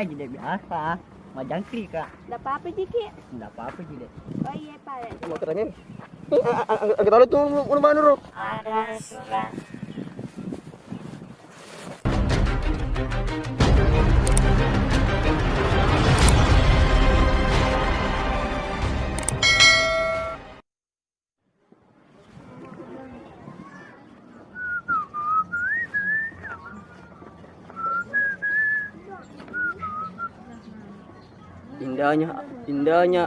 aja deh biasa. Majangkrik kak. Enggak apa-apa Jiki. Enggak apa-apa jadi. Oh iya Pak. Mau terangin. Kita tahu tuh rumah Nurul. Ada surat. Indahnya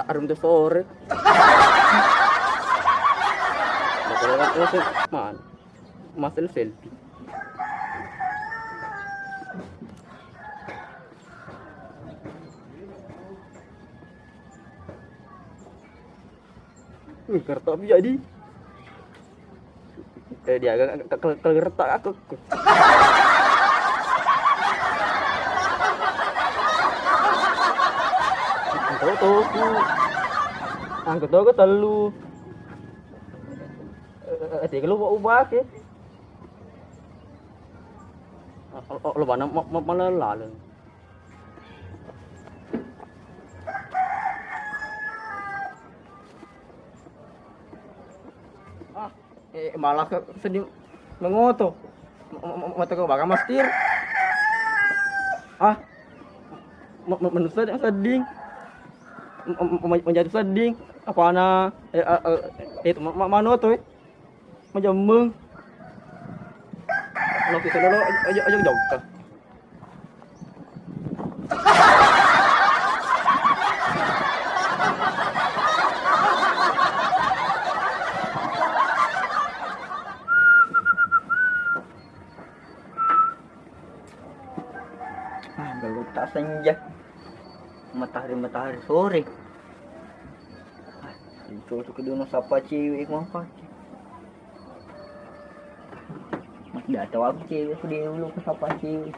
arum tuh sore. Man, masih selfie. Kertas jadi. Dia agak kertas aku. Tuh, angkat tuh ke telu. Tiga lu mau ubah ke? Lu mana mana lalu? Malah sedih mengoto. Mata kau bakal mastir. Manusia yang sedih. Menjadi sedih apa na itu mana tuh macam meng lo kita lo aja jauh kah Dulu tak senja. Matahari sore. Itu kedua sapa cewek mau pakai. Mas dah tahu aku cewek sudah dulu ke sapa cewek.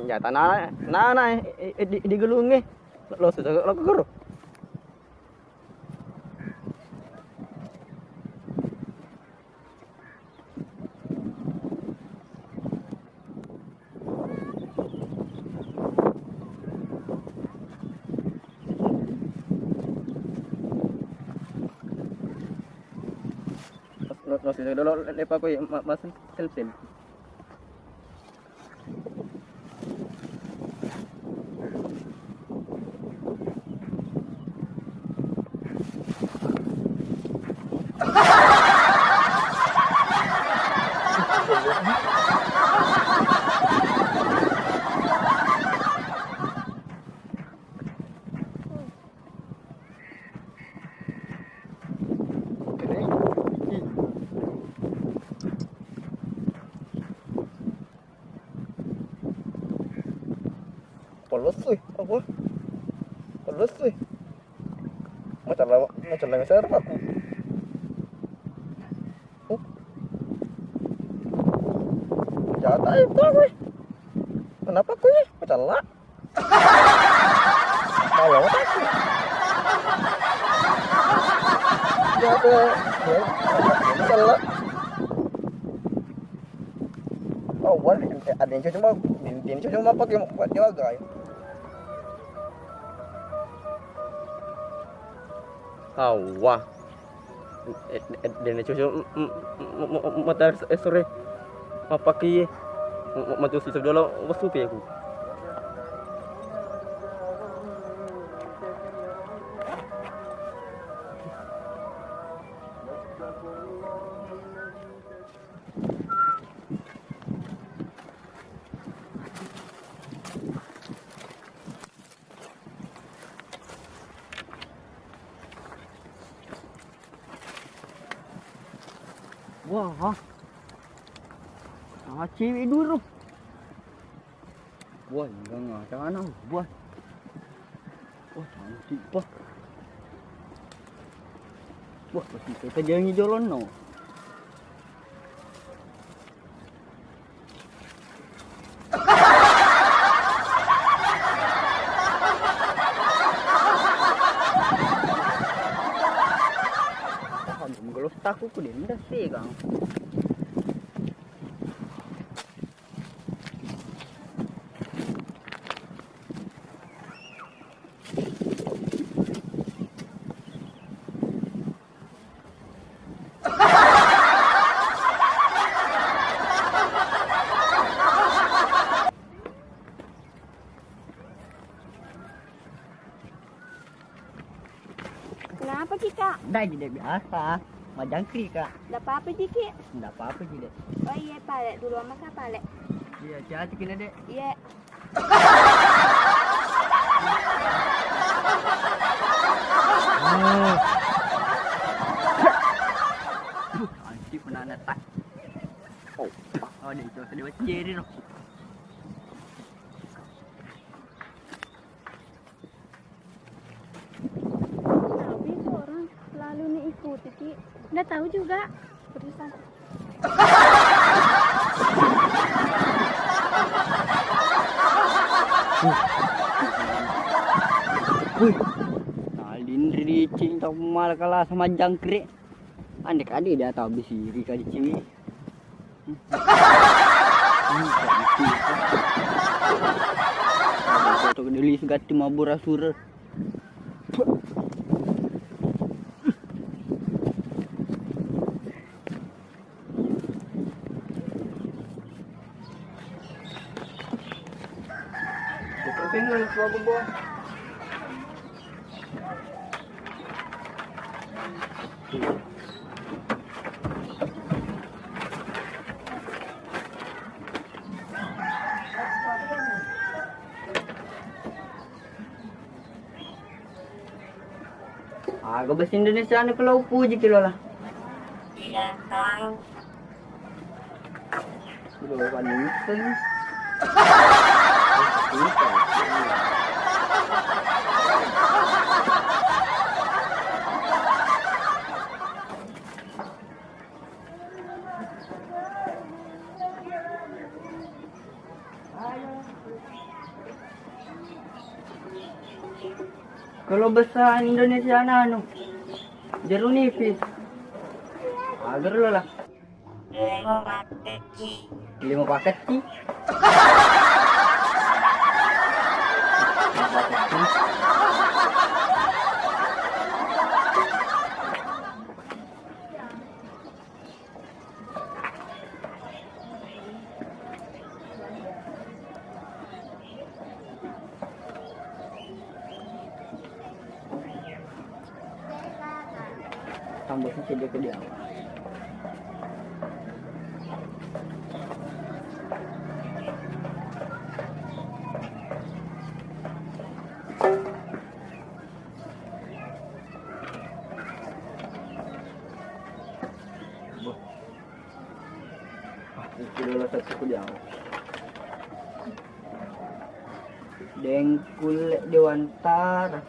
Ya tanah di gelung lo sudah lo keker lo sudah lo lepas ko mas selfie. Polos apa? Polos macam lagi saya aku. Jatah itu gue. Kenapa gue? Macam lah. Kalau aku. Jatah. Macam lah. Oh, ada yang cuma pakai buat jaga ya. Wah. Dan cucu mata sore apa ki matu sisa dulu wasu pe aku. Wah. Cewek dulu. Wah, enggak sana. Wah. Wah, cantik pak. Wah, pasti kita jangan jalan no. aku din dah sih kang. Kenapa Ki Kak? Dah jadi biasa. Majangkrik kak. Dah apa-apa Ki Ki? Tidak apa-apa sih dek. Oh iya Pak Lek, dulu sama siapa Lek? Iya, hati-hati kena dek. Iya. Anjir pernah netak. Oh, dek itu ada baceri loh. Tapi itu orang selalu nih ikuti Ki. Nggak tahu juga. Terusan. Wih, Alin ricing tak malah kalah sama jangkrik. Adik-adik dah tahu bisiri kali cewek. Foto kedeli segati mabur asura. Pengen suatu buah. Agak bahasa Indonesia ni kalau puji kilo lah. Iya tahu. Kilo kan instan. Kalau bahasa Indonesia anu jeruk nipis. Agar lo lah. 5 paket sih. Tambahnya saja ke dia. Kilo satu ke dia. Dengkul Dewantara.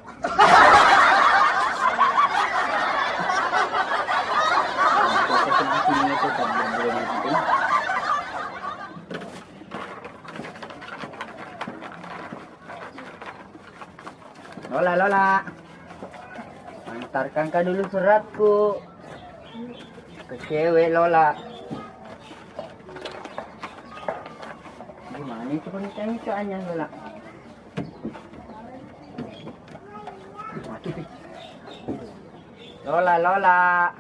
Lola, antarkan kau dulu suratku ke cewek Lola. Gimana itu penikahnya soalnya Lola? Lola.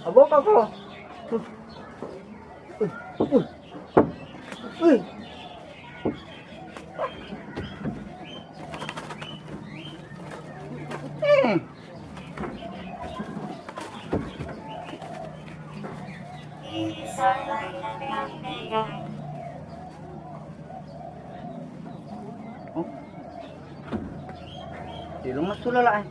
Abo kau. Di rumah sudah lah.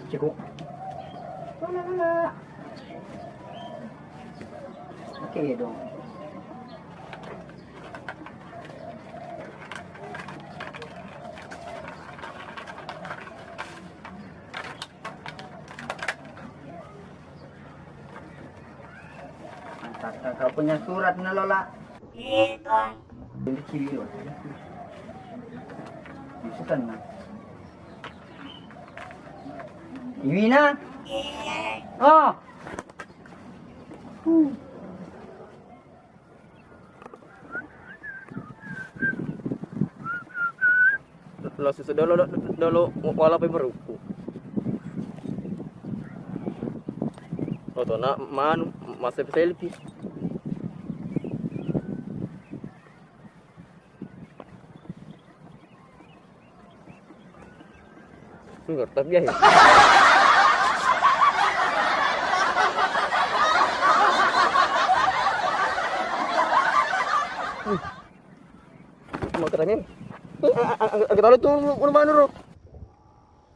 Cukup. Lola. Oke dong. Kau punya surat na Lola. Iya. Ini cili Lola. Bisa kan na? Iwina. Oh. Lo susu dulu wala pa beruku. Lo to na man masih selfie. Enggak tapi ya. Motornya. Agak tahu tuh mana Ro?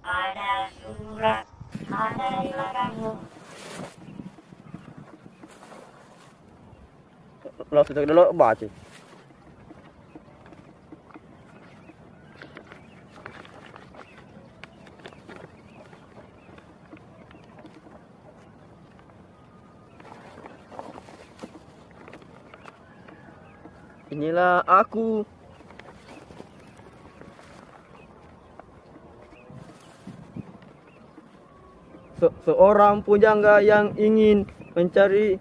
Ada surat, ada di belakangmu. Lo sudah dulu baca. Inilah aku. Seorang pujangga yang ingin menjadi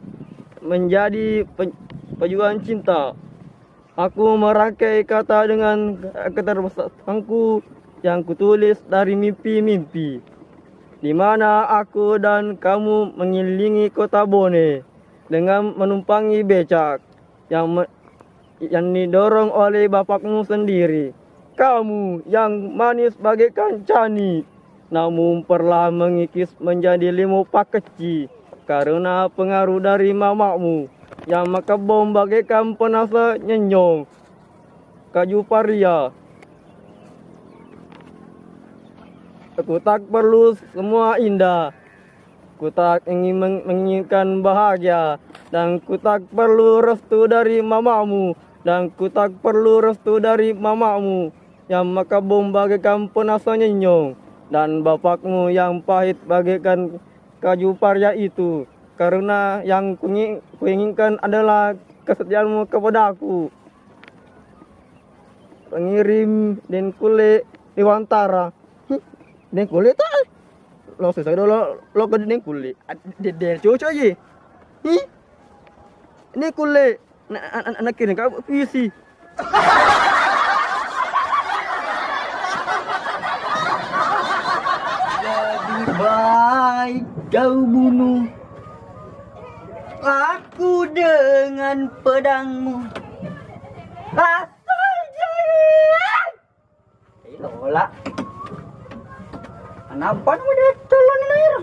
pejuang cinta. Aku merangkai kata dengan keterbatasanku yang kutulis dari mimpi-mimpi, di mana aku dan kamu mengelilingi kota Bone dengan menumpangi becak yang didorong oleh bapakmu sendiri. Kamu yang manis bagaikan cani, namun perlahan mengikis menjadi limupak kecil karena pengaruh dari mamakmu yang makabom bagaikan penasa nyenyong kaju paria. Aku tak perlu semua indah, ku tak ingin menginginkan bahagia, dan ku tak perlu restu dari mamamu, dan ku tak perlu restu dari mamamu yang makabom bagaikan penasa nyenyong, dan bapakmu yang pahit bagaikan kaju paria itu, karena yang kuinginkan adalah kesetiaanmu kepadaku. Pengirim Den Kule Dewantara. Den Kule tak? Lo susah lo ke Den Kule. Den cucu aja. Den Kule. Anak kirim kau puisi. Lebih baik kau bunuh aku dengan pedangmu. Asal jangan. Lola. Kenapa kamu dia tolongin air?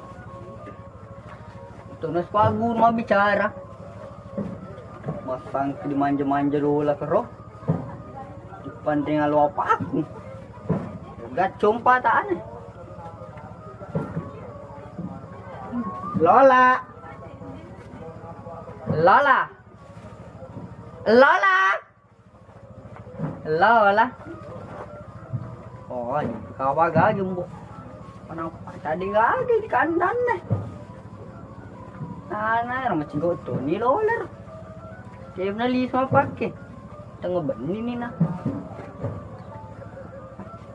Tunas pagur mau bicara. Masang dimanja-manja Lola ke roh. Depan tinggal lu apa aku? Gak compa tak aneh. Lola. Lola. Lola. Lola. Oh, kau agak jumbo. Kenapa tadi gak di kandang nih? Nah, macam goto ni Lola. Dia pernah li sama pakai. Tengah benih ni nah.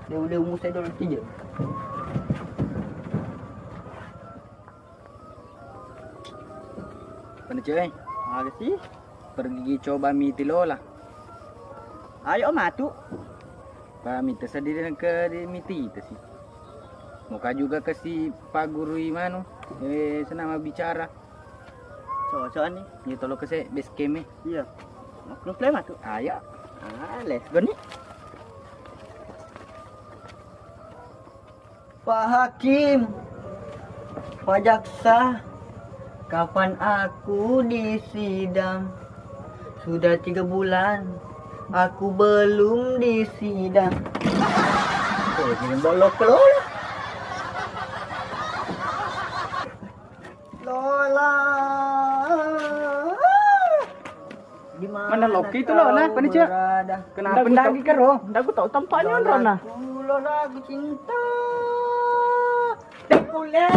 Dia udah umur saya dulu tiga. Mana cewek? Ada sih. Pergi coba miti Lola. Ayo matu. Pamit sendiri ke di miti itu sih. Muka juga ke si Pak Guru Imanu. Senama bicara. Cocok nih. Ini tolong ke saya base camp. Iya. Mau play matu. Ayo. Let's go nih. Pak Hakim, Pak Jaksa, kapan aku disidang? Sudah 3 bulan, aku belum disidang. Jangan bolok ke Lola. Lola. Mana Loki itu Lola? Mana cak? Kenapa lagi ke Ro? Aku tahu tempatnya Rona. Lola, aku cinta. Dekule.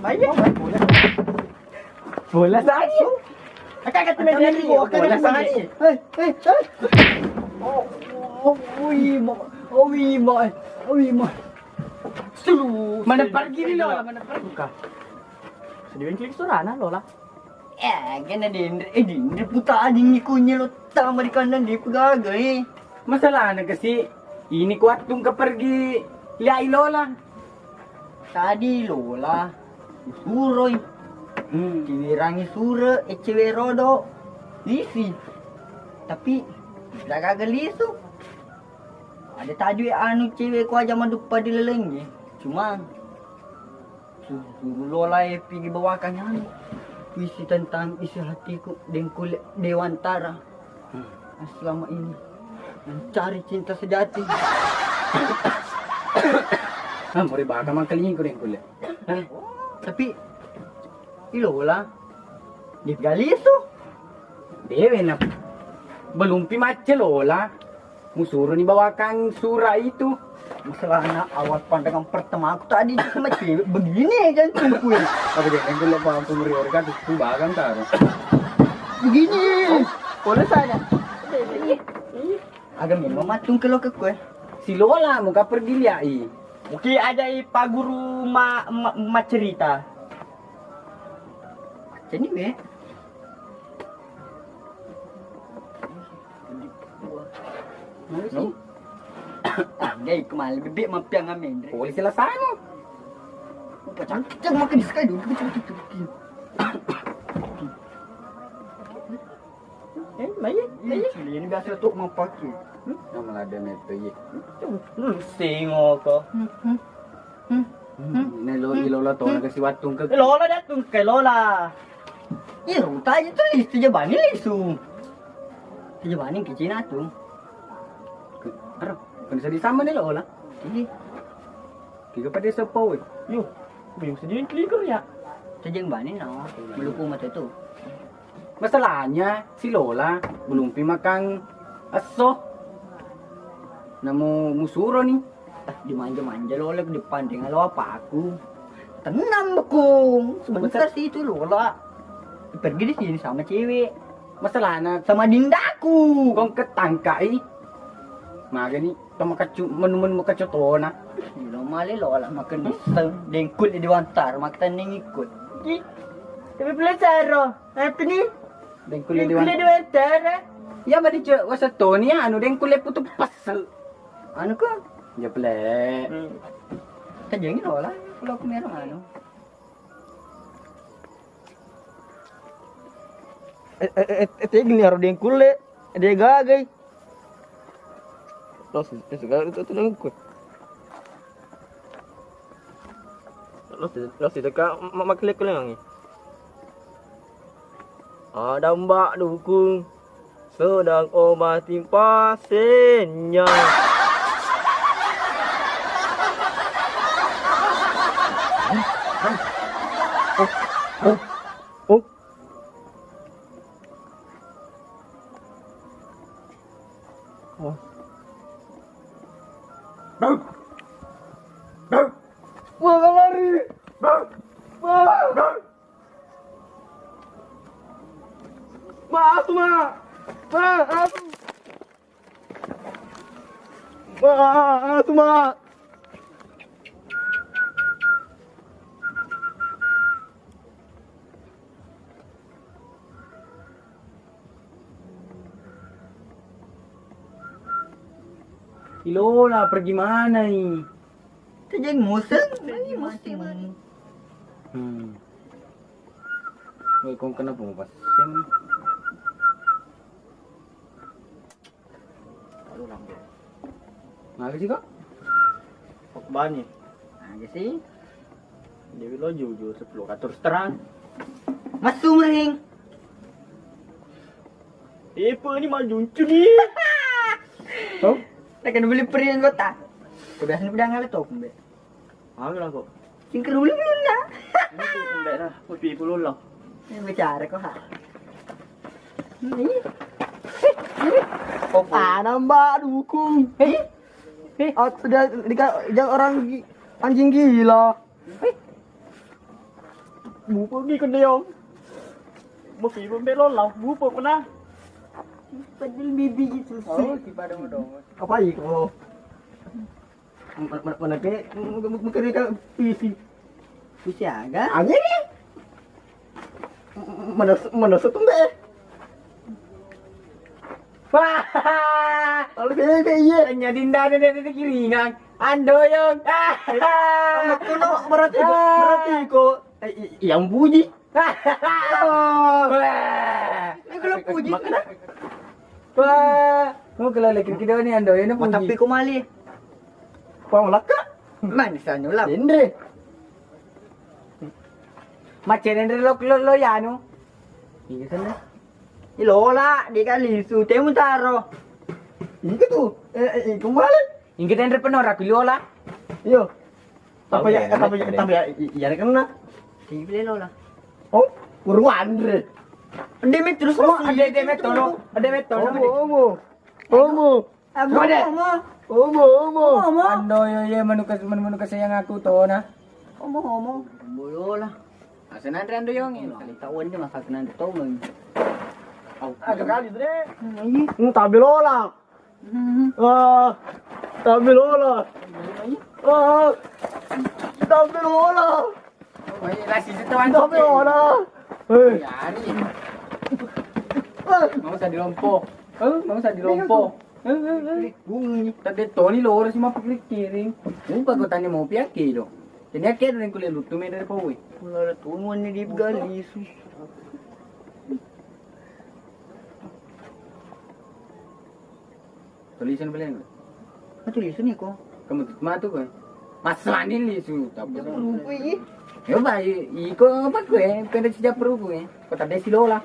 Baik ya. Bola saya. Akan kata media ni. Bola saya. Hei. Mak. Sulu. Mana pergi ni Lola? Mana pergi? Bukan. Sedih klik surana Lola. Kena dia putar anjing ni kunyel utama di kanan dia pegagai. Masalah nak kasi ini kuatung ke pergi lihat Lola. Tadi Lola suroi. Diwirangi sura cewek rodo. Lisi. Tapi dah gagal lisu. Ada tadi anu cewek ku aja mandu pada lelengnya. Cuma suruh Lola pergi bawakan anu. Isi tentang isi hatiku dengan kulit Dewantara. Selama ini mencari cinta sejati. Boleh bakal makalinya ku dengan kulit. Tapi Lola dia gali itu. Dewe na belum pi macam Lola. Musuruh ni bawakan surah itu. Masalah anak awal pandangan pertama aku tadi sama cewek begini jantungku. Apa dia yang kulit paham pemberi organ itu bagan taruh. Begini. Boleh saja. Agak memang matung kalau ke kue. Si Lola muka pergi lihat i. Mungkin ada Pak Guru ma cerita. Macam ni weh. Mana sih? Gay kemal bebek mampiang amin. Boleh selesai mo. Macam makan di sekali dulu. Baik. Ini biasa untuk mampaki. Nama ada meter ye. Sengok ko. Ini Lola tu nak kasi watung ke. Lola datang ke Lola. Ya, ruta je tulis terjebani lisu. Terjebani ke Cina tu. Arah, kena sedih sama ni Lola. Ini. Tiga pada siapa weh? Yo, belum sedih kliker ya. Sejeng bani no, melupu mata tu. Masalahnya si Lola belum pi makan aso. Namo musuro ni. Dimanja-manja Lola ke depan dengan lo apa aku. Tenang bekung. Sebentar sih itu Lola. Pergi di sini sama cewek. Masalahnya sama dindaku. Kong ketangkai. Maga ni tama kacu menu-menu kacu tona. Lo male Lola makan di dengkul di Dewantar makan ning ikut. Tapi belajar apa ni? Dengkul di Dewantar. Ya badi je wasa Tony anu dengkul putu pasal. Anu ko? Ya plek. Kajengin Lola kalau aku merong anu. Gini harus dia kulit, dia gagai. Los segala itu dengkul. Los itu kan maklek kulit ni. Ada mbak dukung sedang obati pasiennya. Oh. Wah, lari. Maaf, Mak. Maaf, Mak. Lola pergi mana ni? Kejeng musim. Ini musim. Woi, kau kenapa mau pasang ni? Aduh lambat. Ngaji sih kok? Bani. Ngaji sih. Dewi lo jujur 10 katur terang. Masuk ring. Apa ni mal lucu ni? Oh, nak kena beli perian kota. Udah ni pedang ala tu kumbe. Ambil aku. Singkir beli belum dah. Ini tu kumbe dah. Pergi puluh lah. Ini bicara kau ha. Ni. Mbak dukung. Aku dia orang anjing gila. Bu pergi ke dia. Mau film belon lah, bupo ko na. Padahal bibi itu sih. Oh, di pada dong. Apa iko? Mana ke? Mungkin ka PC. Bisa agak. Angin ni. Mana setumbe? Wah, Kalau bebe ye. hanya dinda ada kiringan. Andoyong. Kuno berarti ko yang puji. Ini kalau puji. Wah, mau kalau lagi kita ni Andoyong puji. Tapi ko mali. Pang laka. Mana sana lah. Dendre. Macam ni lo ya nu. Ini sana. Ilola, di kali su temu taro. Iko tu. Kembali. Ingat yang penora kulola. Yo. Tapi ya kena. Sibile lola. Oh, kurang Andre. Demi terus ada demi tono. Omo. Omo. Andoyo ye manuka sayang aku to na. Omo. Bolola. Asa nandre Andoyong ini. Kali tawan dia masa nandre to mang. Agak kali dre. Tabilola. Tabilola. Tabilola. Ay, lasi sa tawan. Tabilola. Eh. Yari. Mau sa dirompo. Mau sa dirompo. Bunyi. Tadi Tony lo orang cuma pakai kiring. Muka kau tanya mau piak kilo. Jadi akhirnya yang kuliah lutu dari pawe. Mulai tumun ni di gali su. Tulisan beli enggak? Tulisan ni ko. Kamu matu kau. Mas mandi lisu. Tapi Lupa ye. yo bayi, iko apa kau? Pernah sejak peru kau. Kau tadi silola.